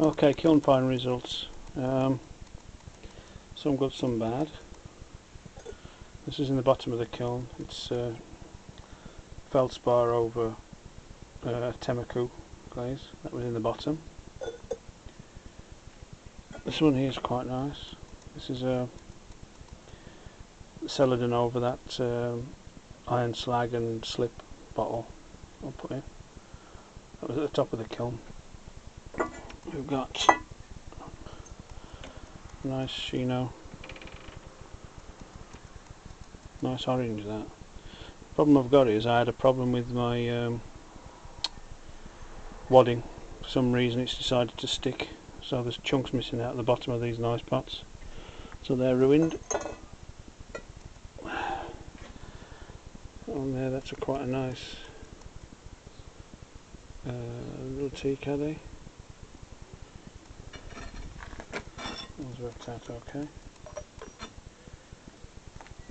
Okay, kiln firing results. Some good, some bad. This is in the bottom of the kiln. It's feldspar over Temmaku glaze. That was in the bottom. This one here is quite nice. This is a celadon over that iron slag and slip bottle I'll put in. That was at the top of the kiln. We've got a nice Shino, nice orange. That problem I've got is I had a problem with my wadding. For some reason it's decided to stick, so there's chunks missing out at the bottom of these nice pots, so they're ruined. On there, that's quite a nice little tea caddy. Those worked out okay.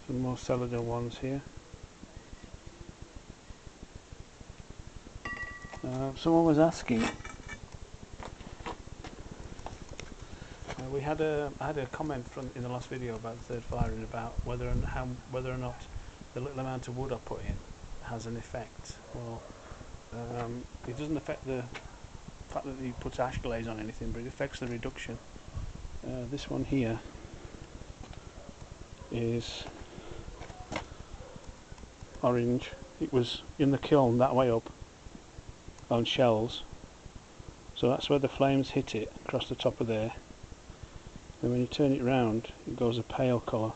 Some more celadon ones here. Someone was asking. I had a comment in the last video about the third firing about whether or not the little amount of wood I put in has an effect. Well, it doesn't affect the fact that you put ash glaze on anything, but it affects the reduction. This one here is orange. It was in the kiln that way up on shells, so that's where the flames hit it across the top of there, and when you turn it round it goes a pale colour,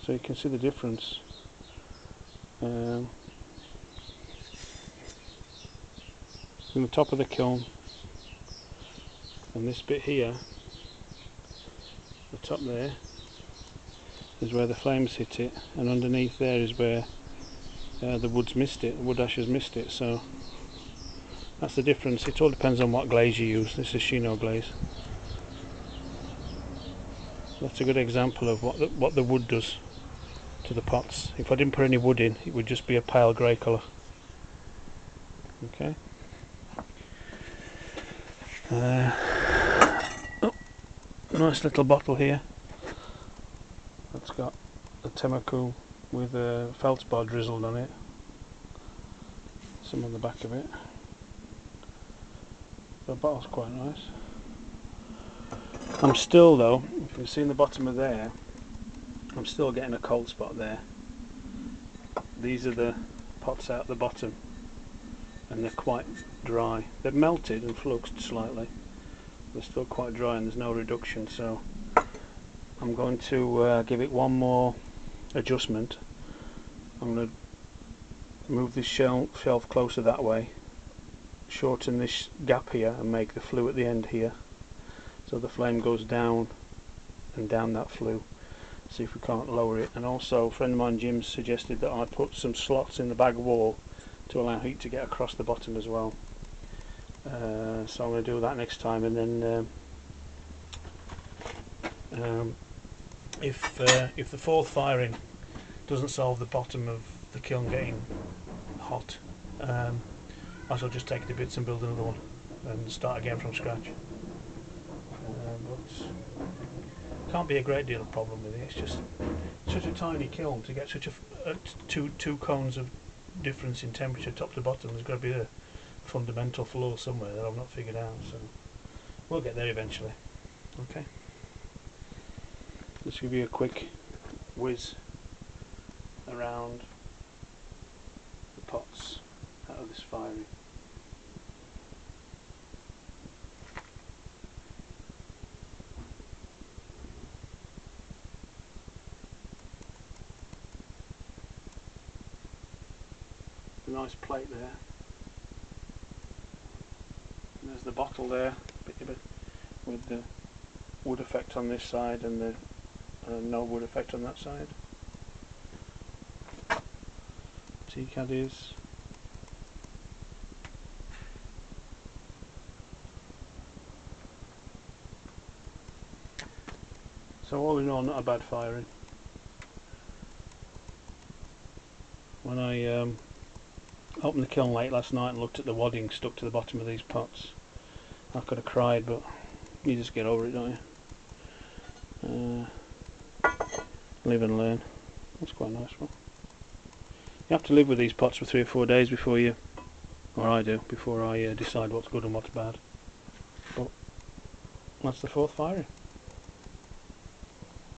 so you can see the difference. From the top of the kiln, and this bit here, the top there is where the flames hit it, and underneath there is where the wood's missed it, the wood ash has missed it. So that's the difference. It all depends on what glaze you use. This is Shino glaze. That's a good example of what the wood does to the pots. If I didn't put any wood in, it would just be a pale grey colour. Okay. Nice little bottle here. That's got the Temmaku with feldspar drizzled on it. Some on the back of it. The bottle's quite nice. I'm still, though, if you see in the bottom of there, I'm still getting a cold spot there. These are the pots out the bottom, and they're quite dry. They've melted and fluxed slightly. They're still quite dry and there's no reduction, so I'm going to give it one more adjustment. I'm going to move this shelf closer that way, shorten this gap here and make the flue at the end here, so the flame goes down and down that flue. See if we can't lower it. And also, a friend of mine, Jim, suggested that I put some slots in the bag wall to allow heat to get across the bottom as well. So I'm going to do that next time, and then if the fourth firing doesn't solve the bottom of the kiln getting hot, I shall just take it to bits and build another one and start again from scratch. But can't be a great deal of problem with it. It's just such a tiny kiln to get such a two cones of difference in temperature top to bottom. There's got to be a fundamental flaw somewhere that I've not figured out, so we'll get there eventually. Okay, let's give you a quick whiz around the pots out of this firing. A nice plate there. And there's the bottle there, with the wood effect on this side and the no wood effect on that side. Tea caddies. So all in all, not a bad firing. When I opened the kiln late last night and looked at the wadding stuck to the bottom of these pots. I could have cried, but you just get over it, don't you? Live and learn. That's quite a nice one. You have to live with these pots for 3 or 4 days before you, or I do, before I decide what's good and what's bad. But that's the 4th firing.